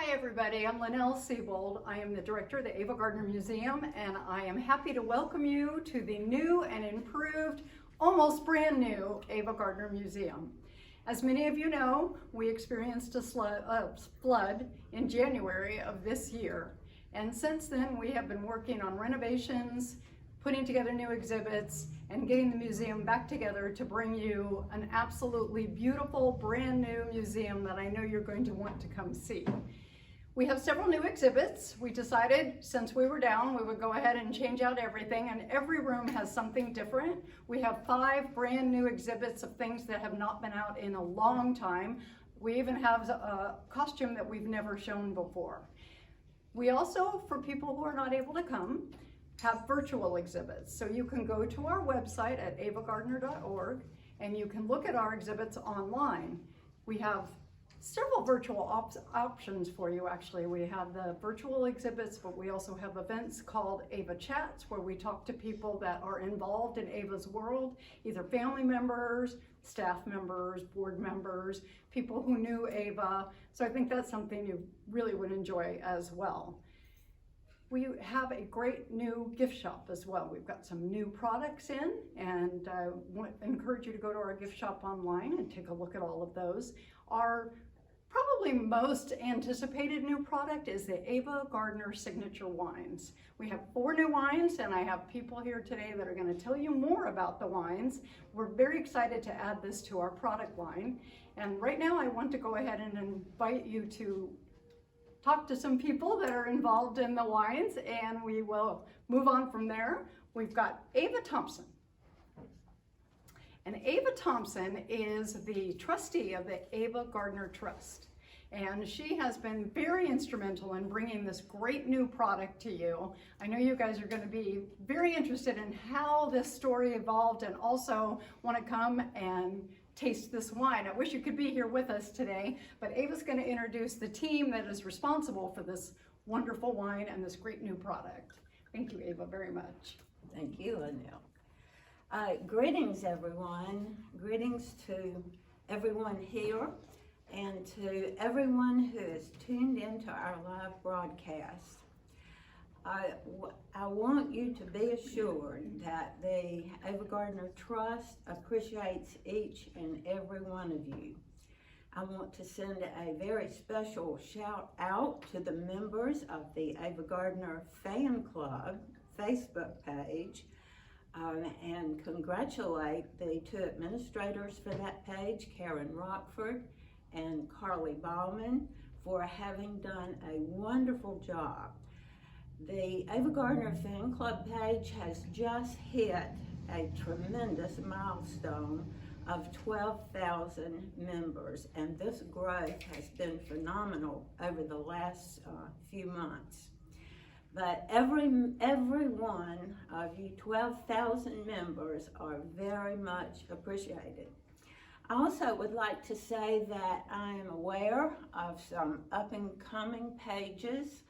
Hi everybody, I'm Linnell Siebold. I am the director of the Ava Gardner Museum, and I am happy to welcome you to the new and improved, almost brand new Ava Gardner Museum. As many of you know, we experienced a flood in January of this year, and since then we have been working on renovations, putting together new exhibits, and getting the museum back together to bring you an absolutely beautiful, brand new museum that I know you're going to want to come see. We have several new exhibits. We decided since we were down, we would go ahead and change out everything, and every room has something different. We have 5 brand new exhibits of things that have not been out in a long time. We even have a costume that we've never shown before. We also, for people who are not able to come, have virtual exhibits. So you can go to our website at avagardner.org and you can look at our exhibits online. We have several virtual options for you actually. We have the virtual exhibits, but we also have events called Ava Chats, where we talk to people that are involved in Ava's world, either family members, staff members, board members, people who knew Ava. So I think that's something you really would enjoy as well. We have a great new gift shop as well. We've got some new products in, and I encourage you to go to our gift shop online and take a look at all of those. Our probably most anticipated new product is the Ava Gardner Signature Wines. We have 4 new wines, and I have people here today that are going to tell you more about the wines. We're very excited to add this to our product line. And right now I want to go ahead and invite you to talk to some people that are involved in the wines, and we will move on from there. We've got Ava Thompson. And Ava Thompson is the trustee of the Ava Gardner Trust. And she has been very instrumental in bringing this great new product to you. I know you guys are going to be very interested in how this story evolved and also want to come and taste this wine. I wish you could be here with us today, but Ava's going to introduce the team that is responsible for this wonderful wine and this great new product. Thank you, Ava, very much. Thank you, Linnell. Greetings, everyone. Greetings to everyone here and to everyone who is tuned into our live broadcast. I want you to be assured that the Ava Gardner Trust appreciates each and every one of you. I want to send a very special shout out to the members of the Ava Gardner Fan Club Facebook page and congratulate the 2 administrators for that page, Karen Rockford and Carly Ballman, for having done a wonderful job. The Ava Gardner Fan Club page has just hit a tremendous milestone of 12,000 members, and this growth has been phenomenal over the last few months. But every one of you 12,000 members are very much appreciated. I also would like to say that I am aware of some up-and-coming pages.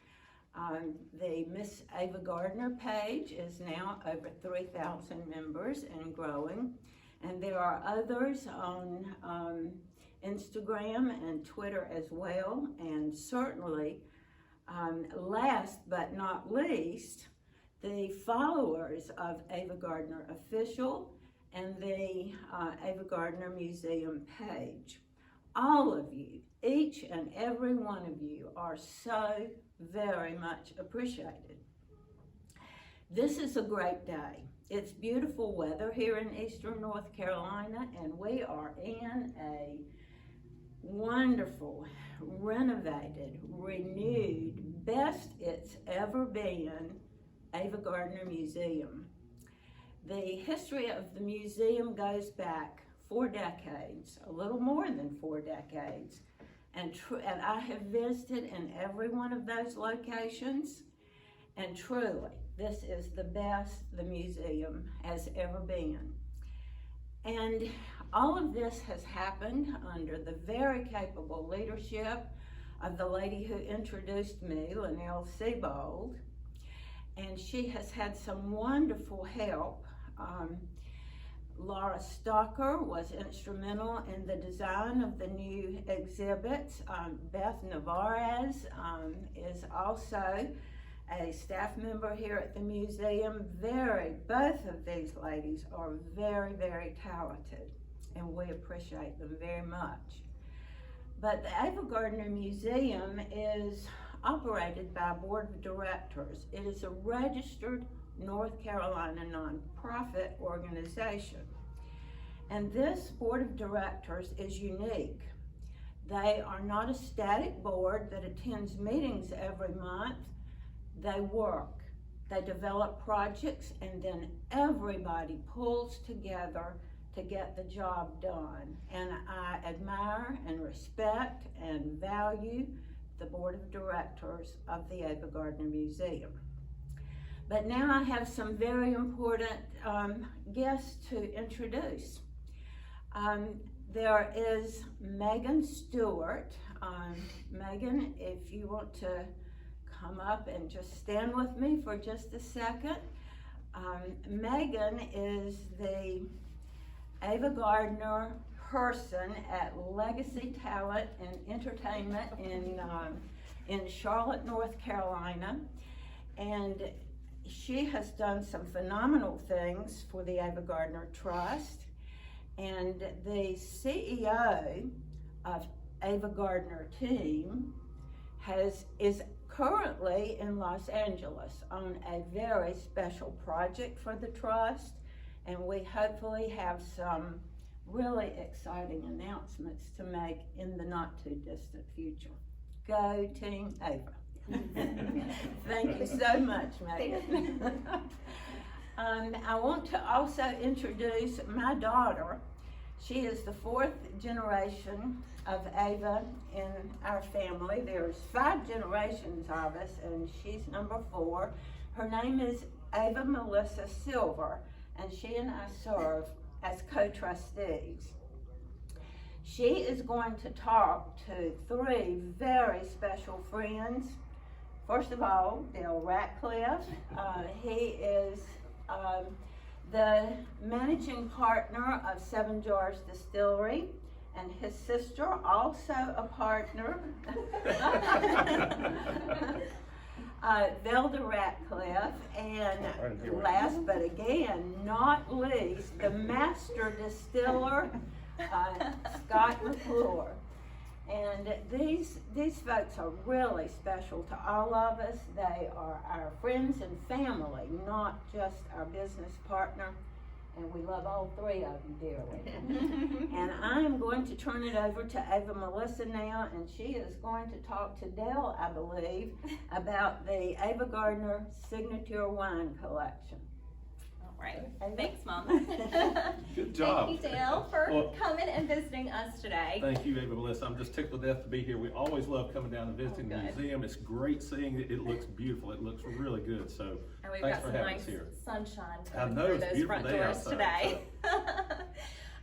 The Miss Ava Gardner page is now over 3,000 members and growing. And there are others on Instagram and Twitter as well. And certainly, last but not least, the followers of Ava Gardner Official and the Ava Gardner Museum page. All of you, each and every one of you, are so very much appreciated. This is a great day. It's beautiful weather here in Eastern North Carolina, and we are in a wonderful, renovated, renewed, best it's ever been Ava Gardner Museum. The history of the museum goes back 4 decades, a little more than 4 decades. And I have visited in every one of those locations, and truly, this is the best the museum has ever been. And all of this has happened under the very capable leadership of the lady who introduced me, Linnell Siebold, and she has had some wonderful help Laura Stocker was instrumental in the design of the new exhibits. Beth Navarez is also a staff member here at the museum. Both of these ladies are very, very talented, and we appreciate them very much. But the Ava Gardner Museum is operated by a board of directors. It is a registered North Carolina nonprofit organization. And this board of directors is unique. They are not a static board that attends meetings every month. They work, they develop projects, and then everybody pulls together to get the job done. And I admire and respect and value the board of directors of the Ava Gardner Museum. But now I have some very important guests to introduce. There is Megan Stewart. Megan, if you want to come up and just stand with me for just a second. Megan is the Ava Gardner person at Legacy Talent and Entertainment in Charlotte, North Carolina. And she has done some phenomenal things for the Ava Gardner Trust. And the CEO of Ava Gardner team is currently in Los Angeles on a very special project for the Trust, and we hopefully have some really exciting announcements to make in the not too distant future. Go Team Ava. Thank you so much, Megan. I want to also introduce my daughter. She is the 4th generation of Ava in our family. There's 5 generations of us, and she's number 4. Her name is Ava Melissa Silver, and she and I serve as co-trustees. She is going to talk to 3 very special friends. First of all, Dale Ratcliffe. He is the managing partner of 7 Jars Distillery, and his sister, also a partner, Velda Ratcliffe, and last but again not least, the master distiller, Scott McClure. And these folks are really special to all of us. They are our friends and family, not just our business partner. And we love all 3 of them dearly. And I am going to turn it over to Ava Melissa now, and she is going to talk to Dale, I believe, about the Ava Gardner Signature Wine Collection. All right. Thanks, Mom. Good job. Thank you, Dale, for coming and visiting us today. Thank you, Ava Melissa. I'm just tickled to death to be here. We always love coming down and visiting the museum. It's great seeing it. It looks beautiful. It looks really good. So and we've thanks got for some having nice us here. sunshine I coming know, through it's a those beautiful front day doors outside, today.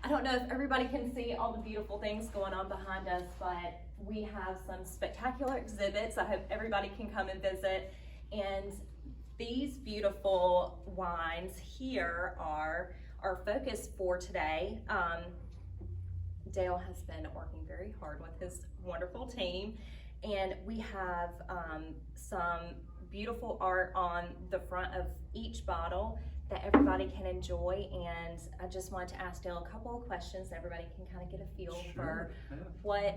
I don't know if everybody can see all the beautiful things going on behind us, but we have some spectacular exhibits. I hope everybody can come and visit. And these beautiful wines here are our focus for today. Dale has been working very hard with his wonderful team, and we have some beautiful art on the front of each bottle that everybody can enjoy. And I just wanted to ask Dale a couple of questions so everybody can kind of get a feel for what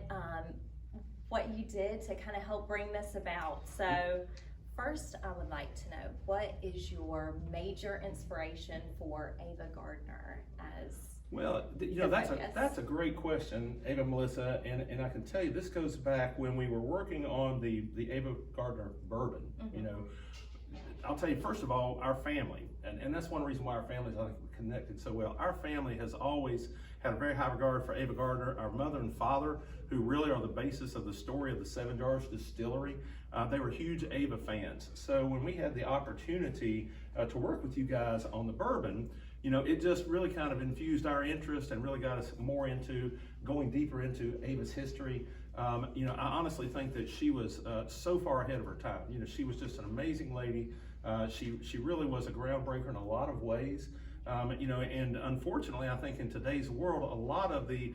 you did to kind of help bring this about. So first, I would like to know, what is your major inspiration for Ava Gardner as Well, you know, that's a great question, Ava Melissa, and I can tell you this goes back when we were working on the Ava Gardner bourbon. Mm-hmm. You know, I'll tell you, first of all, our family, and that's one reason why our families are connected so well. Our family has always had a very high regard for Ava Gardner. Our mother and father, who really are the basis of the story of the 7 Jars Distillery, they were huge Ava fans. So when we had the opportunity to work with you guys on the bourbon, you know, it just really kind of infused our interest and really got us more into going deeper into Ava's history. You know, I honestly think that she was so far ahead of her time. You know, she was just an amazing lady. She really was a groundbreaker in a lot of ways. And unfortunately, I think in today's world, a lot of the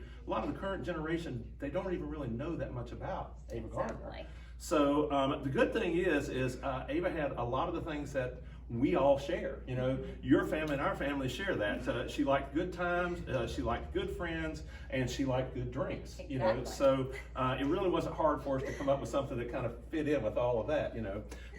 current generation, they don't even really know that much about Ava Gardner. Exactly. So the good thing is Ava had a lot of the things that we all share. Your family and our family share that. She liked good times, she liked good friends, and she liked good drinks. Exactly. So it really wasn't hard for us to come up with something that kind of fit in with all of that.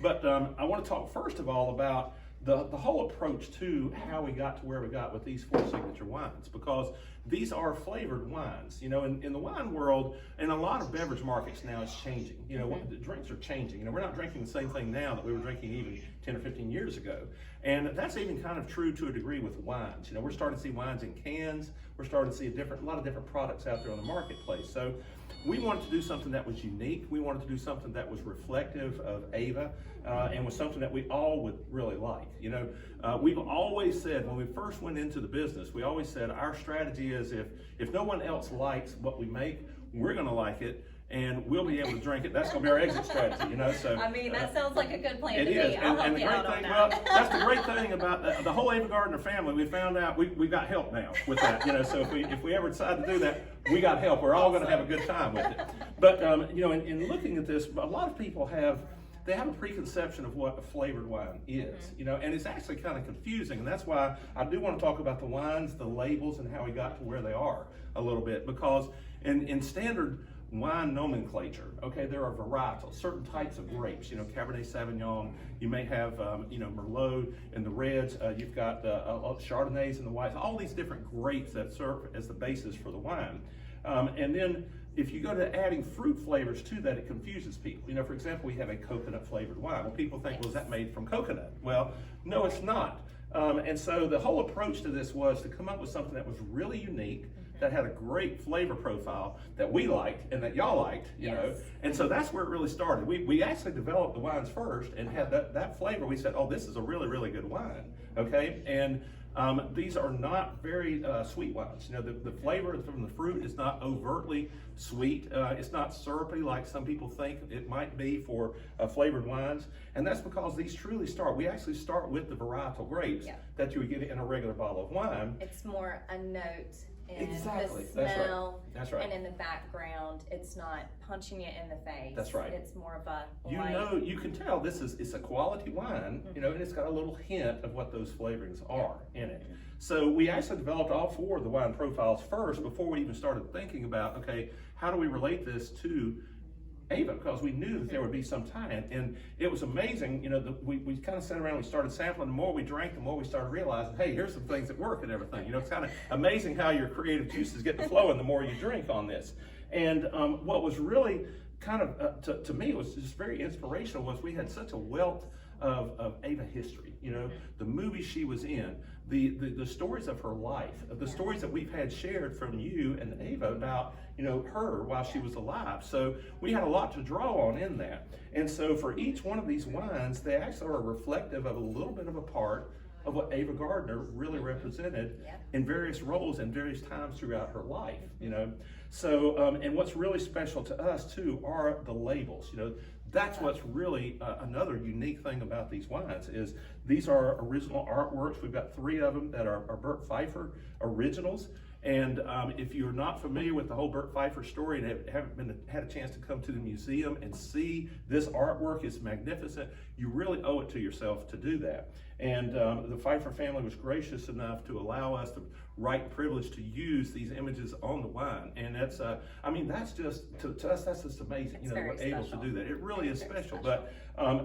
But I want to talk first of all about the whole approach to how we got to where we got with these 4 signature wines, because these are flavored wines. In the wine world, and a lot of beverage markets now, it's changing. The drinks are changing. We're not drinking the same thing now that we were drinking even 10 or 15 years ago. And that's even kind of true to a degree with wines. We're starting to see wines in cans. We're starting to see a lot of different products out there on the marketplace. So we wanted to do something that was unique. We wanted to do something that was reflective of Ava, and was something that we all would really like. We've always said, when we first went into the business, we always said our strategy is if no one else likes what we make, we're going to like it, and we'll be able to drink it. That's going to be our exit strategy. So I mean, that sounds like a good plan it to is. me. I'll help the you great out on thing, that. well, that's the great thing about the whole Ava Gardner family. We found out we've got help now with that. So if we ever decide to do that, we got help. We're all going to have a good time with it. But in looking at this, a lot of people have a preconception of what a flavored wine is, and it's actually kind of confusing. And that's why I do want to talk about the wines, the labels, and how we got to where they are a little bit, because in standard wine nomenclature, okay, there are varietals, certain types of grapes, Cabernet Sauvignon, you may have, Merlot in the reds, you've got Chardonnays in the whites, all these different grapes that serve as the basis for the wine. And then if you go to adding fruit flavors to that, it confuses people. For example, we have a coconut flavored wine. Well, people think, well, is that made from coconut? Well, no, it's not. And so the whole approach to this was to come up with something that was really unique, that had a great flavor profile that we liked and that y'all liked, you know. And so that's where it really started. We actually developed the wines first and had that flavor. We said, oh, this is a really, really good wine, okay? And these are not very sweet wines. The flavor from the fruit is not overtly sweet. It's not syrupy like some people think it might be for flavored wines. And that's because these truly we actually start with the varietal grapes that you would get in a regular bottle of wine. It's more a note in Exactly. the smell, That's right. and in the background. It's not punching it in the face. That's right. It's more of a You can tell it's a quality wine, and it's got a little hint of what those flavorings are in it. So we actually developed all four of the wine profiles first before we even started thinking about, okay, how do we relate this to Ava, because we knew that there would be some tie-in, and it was amazing. We kind of sat around, we started sampling. The more we drank, the more we started realizing, hey, here's some things that work and everything. It's kind of amazing how your creative juices get to flowing the more you drink on this. And what was really kind of, to me, was just very inspirational was we had such a wealth of Ava history. The movies she was in, the stories of her life, the stories that we've had shared from you and Ava about her while she was alive. So we had a lot to draw on in that. And so for each one of these wines, they actually are reflective of a little bit of a part of what Ava Gardner really represented in various roles and various times throughout her life. So and what's really special to us too are the labels. That's what's really another unique thing about these wines is these are original artworks. We've got 3 of them that are Bert Pfeiffer originals. And if you're not familiar with the whole Bert Pfeiffer story and haven't had a chance to come to the museum and see this artwork, is magnificent. You really owe it to yourself to do that. And the Pfeiffer family was gracious enough to allow us the right and privilege to use these images on the wine. And that's, that's just, to us, that's just amazing, we're able to do that. It really is special. But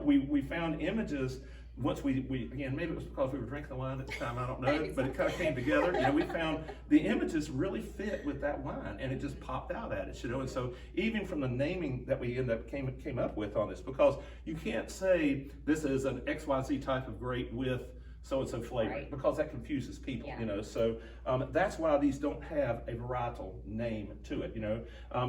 we found images. Once we again, maybe it was because we were drinking the wine at the time, I don't know, but it kind of came together. We found the images really fit with that wine, and it just popped out at us, And so even from the naming that we came up with on this, because you can't say this is an XYZ type of grape with so-and-so flavor, because that confuses people, So that's why these don't have a varietal name to it,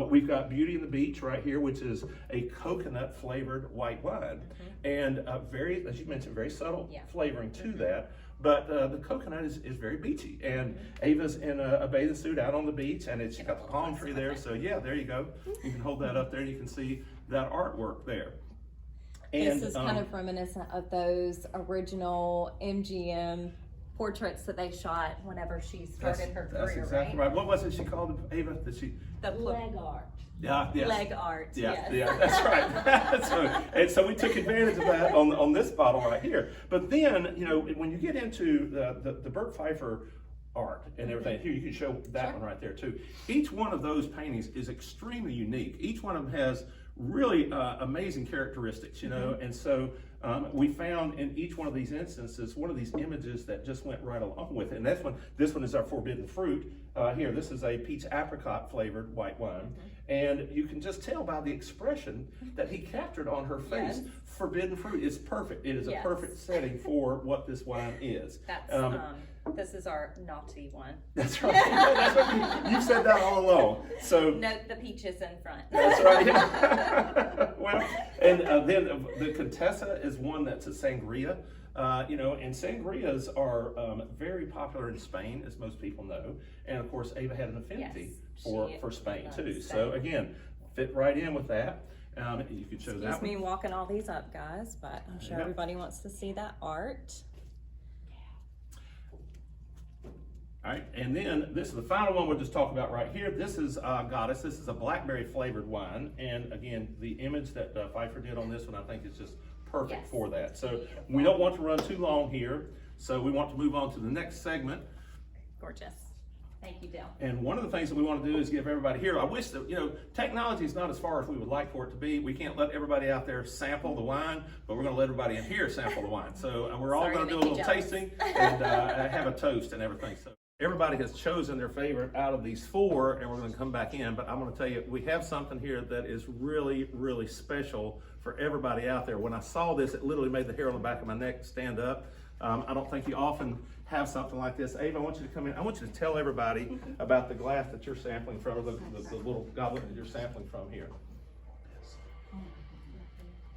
We've got Beauty and the Beach right here, which is a coconut flavored white wine. And very, as you mentioned, very subtle flavoring to that. But the coconut is very beachy. And Ava's in a bathing suit out on the beach, and it's got the palm tree there. So yeah, there you go. You can hold that up there, and you can see that artwork there. And, this is kind of reminiscent of those original MGM portraits that they shot whenever she started her career, That's exactly right. What was it she called it, Ava? Did she? The Leg art. Yeah, yes. leg art. Yeah, yes. yeah, that's right. And so we took advantage of that on this bottle right here. But then, you know, when you get into the Burt Pfeiffer art and everything, here you can show that one right there too. Each one of those paintings is extremely unique. Each one of them has really amazing characteristics, you know, and so we found in each one of these instances one of these images that just went right along with it. And this one is our forbidden fruit. Here, this is a peach apricot flavored white wine, and you can just tell by the expression that he captured on her face. Yes. Forbidden fruit is perfect. It is a Yes. perfect setting for what this wine is. That's this is our naughty one. That's right. That's what you said that all along. So Note the peaches in front. that's right. Yeah. Well, and then the Contessa is one that's a sangria. You know, and sangrias are very popular in Spain, as most people know. And of course, Ava had an affinity Yes, for Spain loves too. Spain. So again, fit right in with that. You could show that Excuse me one. walking all these up, guys, but I'm sure Yep. everybody wants to see that art. All right, and then this is the final one we'll just talk about right here. This is Goddess. This is a blackberry flavored wine. And again, the image that Pfeiffer did on this one, I think is just perfect Yes. for that. So we don't want to run too long here. So we want to move on to the next segment. Gorgeous. Thank you, Dale. And one of the things that we want to do is give everybody here, I wish that, you know, technology is not as far as we would like for it to be. We can't let everybody out there sample the wine, but we're going to let everybody in here sample the wine. So we're all Sorry going to to do a make little you jealous. tasting and have a toast and everything. So everybody has chosen their favorite out of these four, and we're going to come back in. But I'm going to tell you, we have something here that is really, really special for everybody out there. When I saw this, it literally made the hair on the back of my neck stand up. I don't think you often have something like this. Ava, I want you to come in. I want you to tell everybody about the glass that you're sampling from, or the little goblet that you're sampling from here.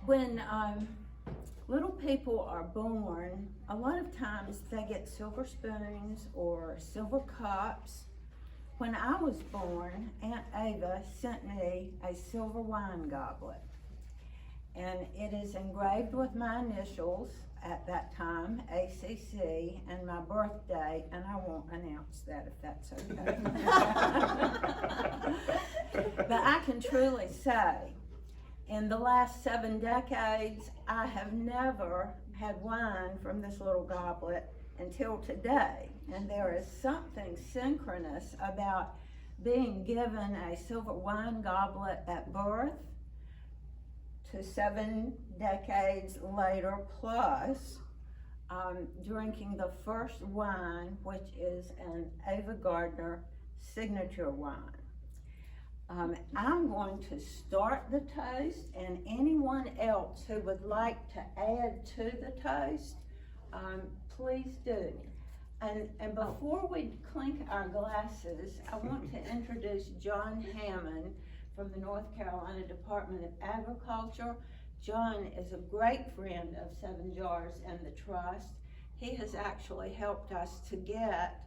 When little people are born, a lot of times they get silver spoons or silver cups. When I was born, Aunt Ava sent me a silver wine goblet. And it is engraved with my initials at that time, ACC, and my birthday, and I won't announce that if that's okay. But I can truly say, in the last 7 decades, I have never had wine from this little goblet until today. And there is something synchronous about being given a silver wine goblet at birth to 7 decades later, plus drinking the first wine, which is an Ava Gardner signature wine. I'm going to start the toast, and anyone else who would like to add to the toast, please do. And before we clink our glasses, I want to introduce John Hammond from the North Carolina Department of Agriculture. John is a great friend of Seven Jars and the Trust. He has actually helped us to get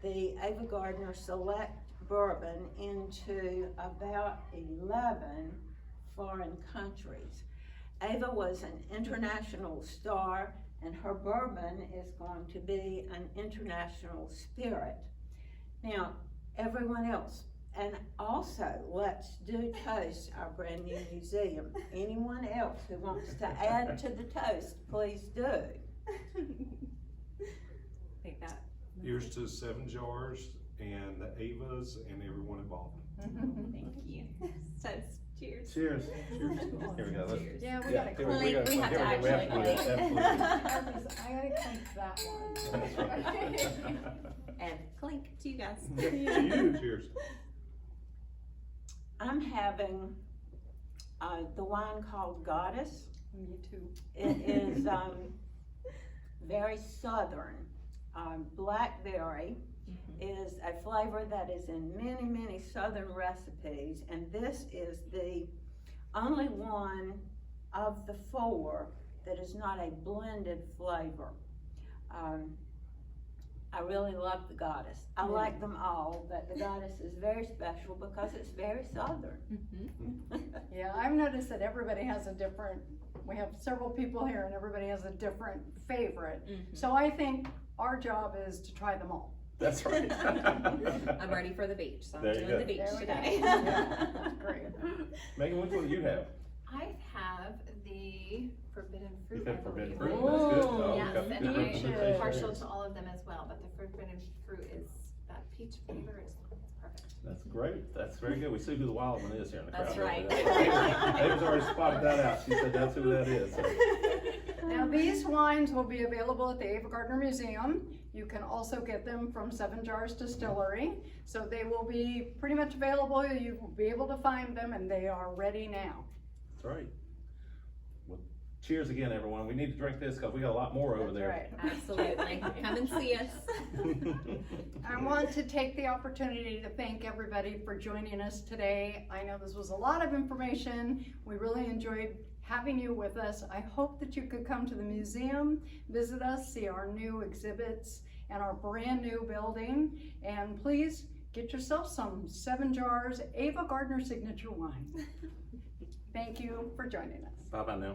the Ava Gardner Select Bourbon into about 11 foreign countries. Ava was an international star, and her bourbon is going to be an international spirit. Now, everyone else, and also let's do toast our brand new museum. Anyone else who wants to add to the toast, please do. Take that. Here's to Seven Jars and the Avas and everyone involved. Thank you. Toast. Cheers. Cheers. Cheers. Here we go. Let's- Cheers. Yeah, we Yeah, gotta here clink. we have to here we actually do that. Absolutely. I gotta clink that one. That's right. And clink to you guys. To you, cheers. I'm having the wine called Goddess. Me too. It is very southern. Blackberry is a flavor that is in many, many southern recipes, and this is the only one of the 4 that is not a blended flavor. I really love the goddess. I like them all, but the goddess is very special because it's very southern. Yeah, I've noticed that everybody has a different, we have several people here and everybody has a different favorite. So I think our job is to try them all. That's right. I'm ready for the beach, so I'm There you doing go. the beach There we go. today. That's great. Megan, which one do you have? I have the forbidden fruit, You've I had forbidden believe. fruit, that's good. Ooh. Oh, Yes, okay. and Good I'm representation. partial to all of them as well, but the forbidden fruit is, that peach flavor is perfect. That's great. That's very good. We see who the wild one is here in the crowd. That's right. Ava's already spotted that out. She said that's who that is. So. Now these wines will be available at the Ava Gardner Museum. You can also get them from Seven Jars Distillery. So they will be pretty much available. You will be able to find them and they are ready now. That's right. Well, cheers again, everyone. We need to drink this because we got a lot more over That's there. right. Absolutely. Come and see us. I want to take the opportunity to thank everybody for joining us today. I know this was a lot of information. We really enjoyed having you with us. I hope that you could come to the museum, visit us, see our new exhibits and our brand new building. And please get yourself some 7 Jars Ava Gardner signature wine. Thank you for joining us. Bye-bye now.